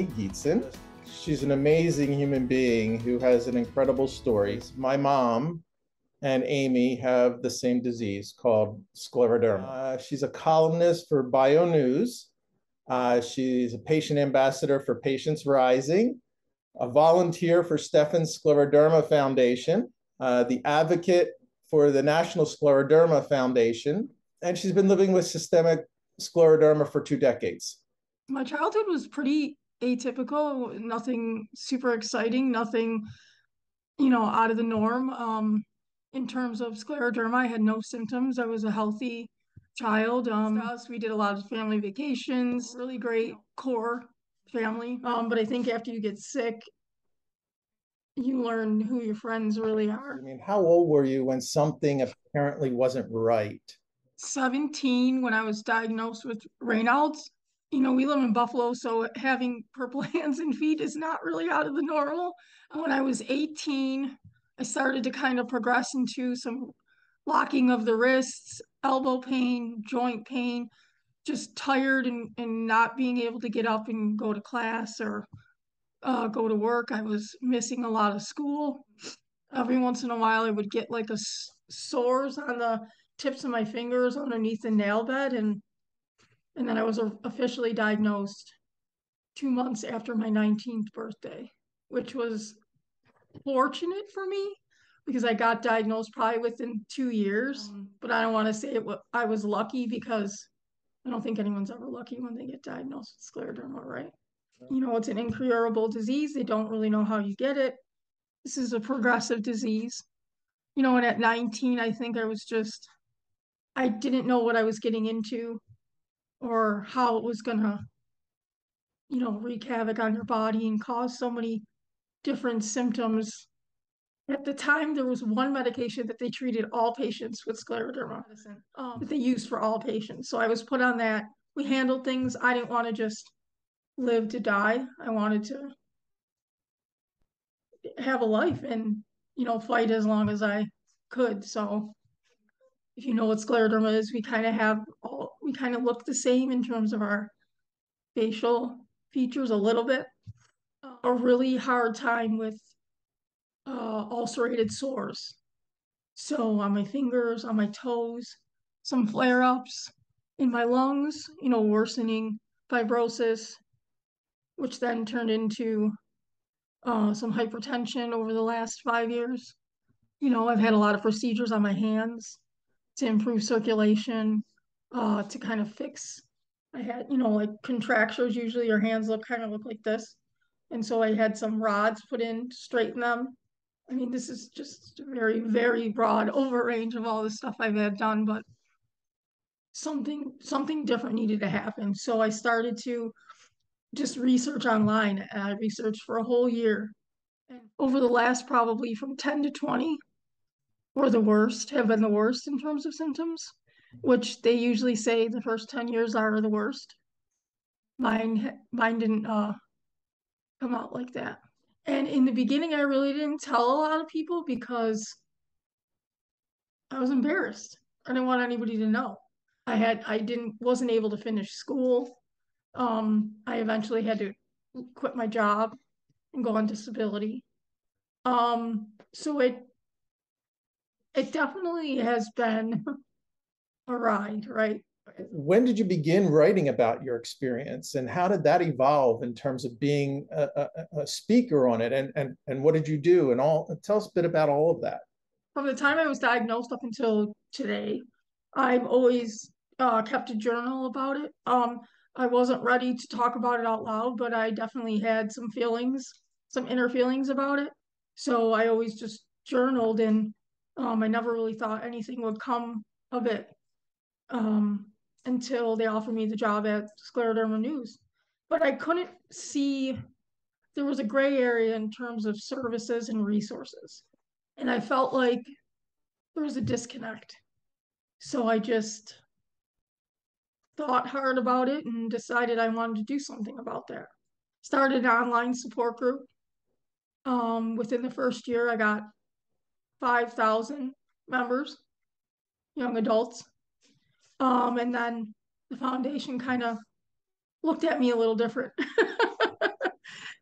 Amy Gietzen. She's an amazing human being who has an incredible story. My mom and Amy have the same disease called scleroderma. She's a columnist for Bio News. She's a patient ambassador for Patients Rising, a volunteer for Steffens Scleroderma Foundation, the advocate for the National Scleroderma Foundation, and she's been living with systemic scleroderma for 2 decades. My childhood was pretty atypical, nothing super exciting, nothing, out of the norm. In terms of scleroderma, I had no symptoms. I was a healthy child. We did a lot of family vacations, really great core family. But I think after you get sick, you learn who your friends really are. I mean, how old were you when something apparently wasn't right? 17 when I was diagnosed with Raynaud's. We live in Buffalo, so having purple hands and feet is not really out of the normal. When I was 18, I started to kind of progress into some locking of the wrists, elbow pain, joint pain, just tired and not being able to get up and go to class or go to work. I was missing a lot of school. Every once in a while, I would get like sores on the tips of my fingers underneath the nail bed, and then I was officially diagnosed 2 months after my 19th birthday, which was fortunate for me because I got diagnosed probably within 2 years. But I don't want to say I was lucky because I don't think anyone's ever lucky when they get diagnosed with scleroderma, right? It's an incurable disease. They don't really know how you get it. This is a progressive disease. And at 19, I think I didn't know what I was getting into or how it was gonna, wreak havoc on your body and cause so many different symptoms. At the time, there was one medication that they treated all patients with scleroderma medicine, that they used for all patients. So I was put on that. We handled things. I didn't want to just live to die. I wanted to have a life and, fight as long as I could. So if you know what scleroderma is, we kind of look the same in terms of our facial features a little bit. A really hard time with ulcerated sores. So on my fingers, on my toes, some flare-ups in my lungs, worsening fibrosis, which then turned into some hypertension over the last 5 years. I've had a lot of procedures on my hands to improve circulation, to kind of fix. I had, like contractures, usually your hands kind of look like this. And so I had some rods put in to straighten them. I mean, this is just a very, very broad overrange of all the stuff I've had done, but something different needed to happen. So I started to just research online. And I researched for a whole year. And over the last probably from 10 to 20 have been the worst in terms of symptoms, which they usually say the first 10 years are the worst. Mine didn't come out like that. And in the beginning, I really didn't tell a lot of people because I was embarrassed. I didn't want anybody to know. Wasn't able to finish school. I eventually had to quit my job and go on disability. So it definitely has been a ride, right? When did you begin writing about your experience, and how did that evolve in terms of being a speaker on it, and what did you do, and all? Tell us a bit about all of that. From the time I was diagnosed up until today, I've always kept a journal about it. I wasn't ready to talk about it out loud, but I definitely had some inner feelings about it. So I always just journaled, and I never really thought anything would come of it until they offered me the job at Scleroderma News. But I couldn't see, there was a gray area in terms of services and resources. And I felt like there was a disconnect. So I just thought hard about it and decided I wanted to do something about that. Started an online support group. Within the first year, I got 5,000 members, young adults. And then the foundation kind of looked at me a little different.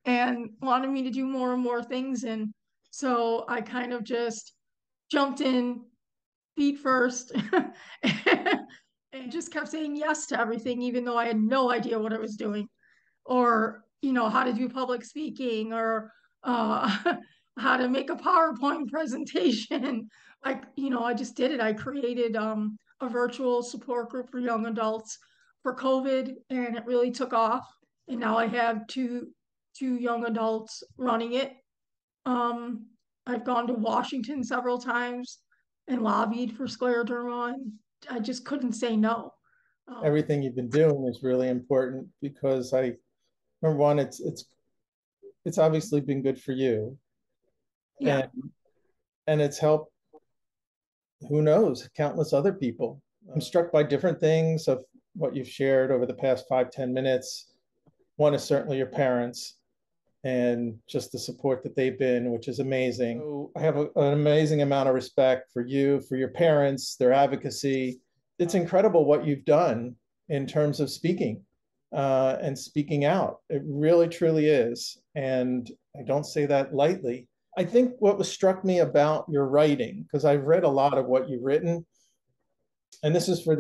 and wanted me to do more and more things. And so I kind of just jumped in feet first and just kept saying yes to everything, even though I had no idea what I was doing, or, how to do public speaking, or how to make a PowerPoint presentation. I just did it. I created a virtual support group for young adults for COVID, and it really took off. And now I have two young adults running it. Um, I've gone to Washington several times and lobbied for scleroderma, and I just couldn't say no. Everything you've been doing is really important because number one, it's obviously been good for you, Yeah, and it's helped, who knows, countless other people. I'm struck by different things of what you've shared over the past 5-10 minutes. One is certainly your parents and just the support that they've been, which is amazing. So I have an amazing amount of respect for you, for your parents, their advocacy. It's incredible what you've done in terms of speaking and speaking out. It really, truly is. And I don't say that lightly. I think what struck me about your writing, because I've read a lot of what you've written, and this is for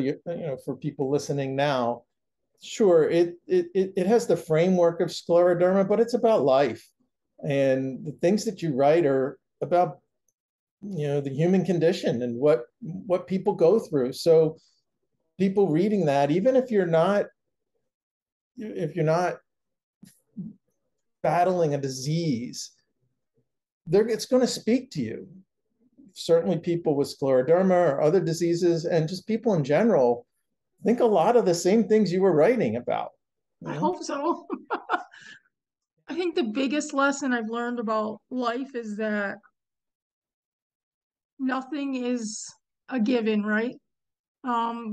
for people listening now. Sure, it has the framework of scleroderma, but it's about life, and the things that you write are about the human condition and what people go through. So people reading that, even if you're not battling a disease, it's going to speak to you. Certainly people with scleroderma or other diseases, and just people in general, think a lot of the same things you were writing about. I hope so. I think the biggest lesson I've learned about life is that nothing is a given, right?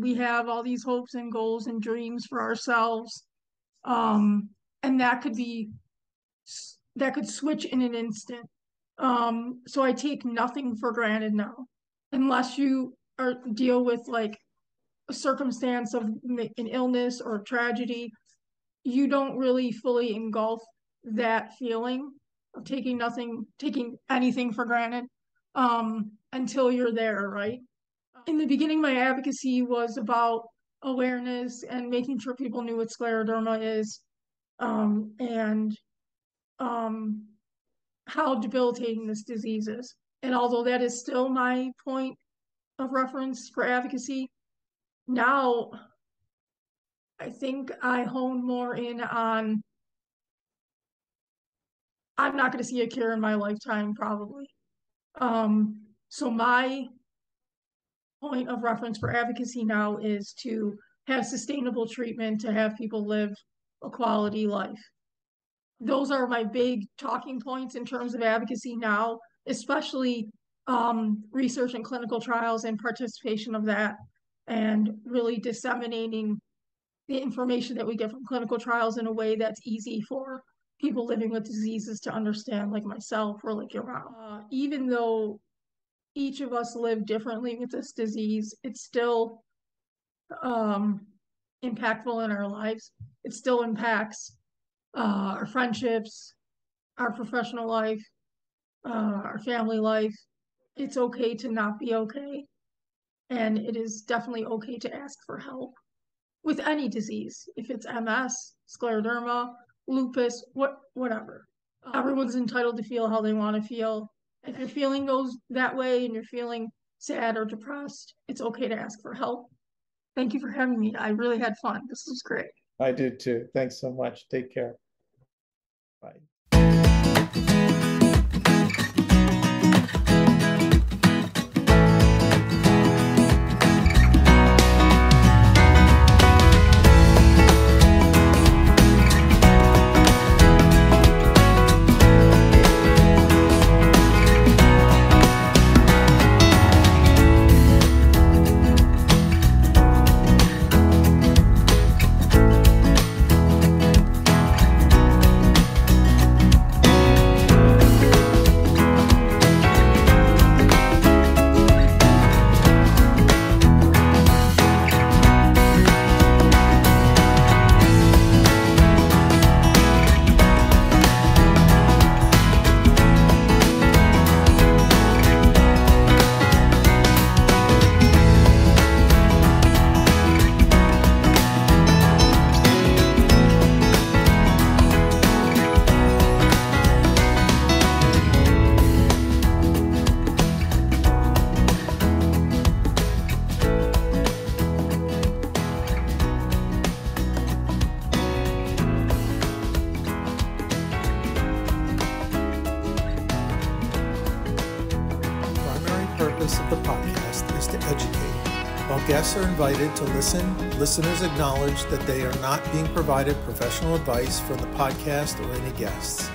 We have all these hopes and goals and dreams for ourselves. And that could switch in an instant. So I take nothing for granted now, unless you deal with like a circumstance of an illness or tragedy. You don't really fully engulf that feeling of taking anything for granted until you're there, right? In the beginning, my advocacy was about awareness and making sure people knew what scleroderma is, and how debilitating this disease is. And although that is still my point of reference for advocacy, now I think I hone more in on, I'm not going to see a cure in my lifetime, probably. So my point of reference for advocacy now is to have sustainable treatment, to have people live a quality life. Those are my big talking points in terms of advocacy now, especially research and clinical trials and participation of that, and really disseminating the information that we get from clinical trials in a way that's easy for people living with diseases to understand, like myself or like your mom. Even though each of us live differently with this disease, it's still impactful in our lives. It still impacts our friendships, our professional life, our family life. It's okay to not be okay. And it is definitely okay to ask for help with any disease, if it's MS, scleroderma, lupus, whatever. Everyone's entitled to feel how they want to feel. If you're feeling that way and you're feeling sad or depressed, it's okay to ask for help. Thank you for having me. I really had fun. This was great. I did too. Thanks so much. Take care. Bye. purpose of the podcast is to educate. While guests are invited to listen, listeners acknowledge that they are not being provided professional advice from the podcast or any guests.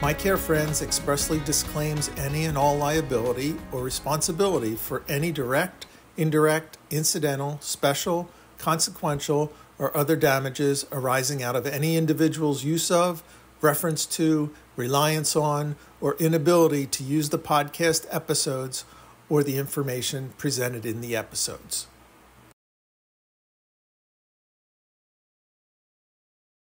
My Care Friends expressly disclaims any and all liability or responsibility for any direct, indirect, incidental, special, consequential, or other damages arising out of any individual's use of, reference to, reliance on, or inability to use the podcast episodes or the information presented in the episodes.